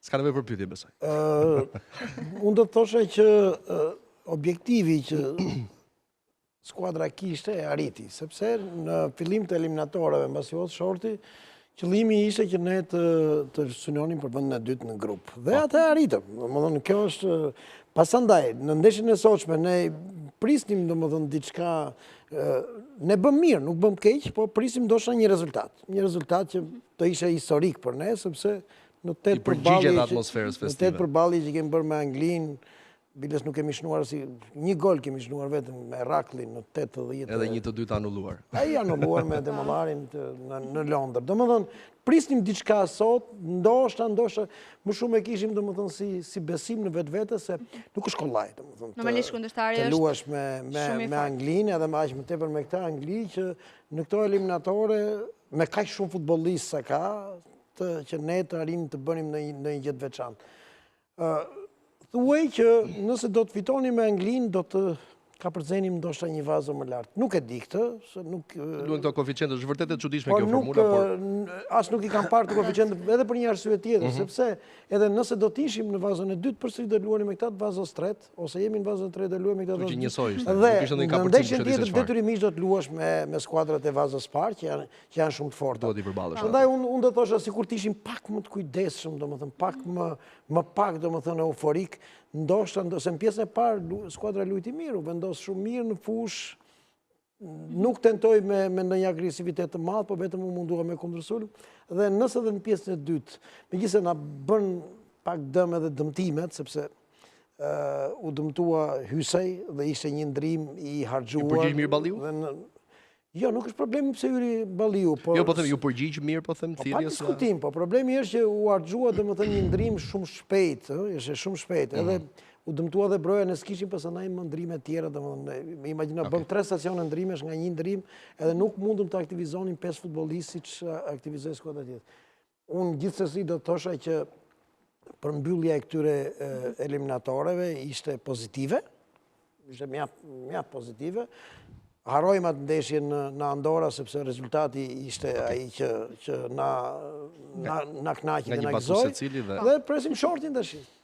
S'ka nevojë për pyetje, besoj. Unë do të thoshe që objektivi që skuadra kishte e arriti, sepse në fillim të eliminatoreve mbasi hodh shorti, qëllimi ishte që ne të synonim për vendin e dytë në grup. Dhe atë e arritëm. Domethënë kjo është pasandaj në ndeshjen e sotshme ne prisnim domethënë diçka, ne bëm mirë, nuk bëm keq, po prisim ndoshta një rezultat. Një rezultat që të ishte historik për ne, sepse në 8 përballi që kemi bërë me Anglinë, biles nuk kemi shnuar si një gol kemi shnuar vetëm me Raklin në 80. Edhe 1-2 anulluar. Ai anulluar me Demollarin në Londër. Domethënë, prisnim diçka sot, ndoshta më shumë e kishim domethënë si besim në vetvete se nuk është kollaj domethënë. Normalisht kundërshtari është. Të luash me Anglinë edhe aq më tepër me këtë Angli që në këto eliminatore me kaq shumë futbollistë sa ka që ne të arrim të bënim në një gjë të veçantë. Thuaj që nëse do të fitoni me Anglinë, do të ka përzenim ndoshta një vazo më lartë. Nuk e di këtë, se nuk... Duhen këto koeficiente, është vërtet e çuditshme kjo formula, por... As nuk i kam parë të koeficiente, edhe për një arsye tjetër, sepse edhe nëse do të ishim në vazon e dytë, përsëri do luani me këtë vazos tretë, ose jemi në vazon e tretë do luajmë me këtë vazos. Që njësoj ishte. Dhe në ndeshjen tjetër detyrimisht do të luash me skuadrat e vazos parë, që janë shumë të forta. Duhet i përballesh. Prandaj unë do thosha sikur të ishim pak më të kujdesshëm, domethënë pak më domethënë euforik, ndoshta se në pjesën e parë skuadra luajti mirë, u vendos shumë mirë në fushë, nuk tentoj me ndonjë agresivitet të madh, po vetëm u mundua me kundërsul, dhe nëse edhe në pjesën e dytë, megjithëse na bën pak dëm edhe dëmtimet, sepse u dëmtua Hysej dhe ishte një ndrim i harxhuar. Ju përgjigj mirë Balliu? Jo, nuk është problemi pse hyri Balliu, po... Jo, po them, ju përgjigj mirë, po them, thirrjes... Pa diskutim, po problemi është që u harxhua domethënë një ndrim shumë shpejt, ishte shumë shpejt, edhe u dëmtua dhe broja, ne s'kishim pastaj më ndrime tjera, domethënë, imagjino bëm 3 stacione ndrimesh nga një ndrim, edhe nuk mundëm të aktivizonin 5 futbollistë siç aktivizoi skuadra tjetër. Unë gjithsesi do të thosha që përmbyllja e këtyre eliminatoreve ishte pozitive, ishte mjaft pozitive. Harrojmë atë ndeshje në Andorra, sepse rezultati ishte ai që na kënaqi dhe na gëzoi. Dhe presim shortin tash.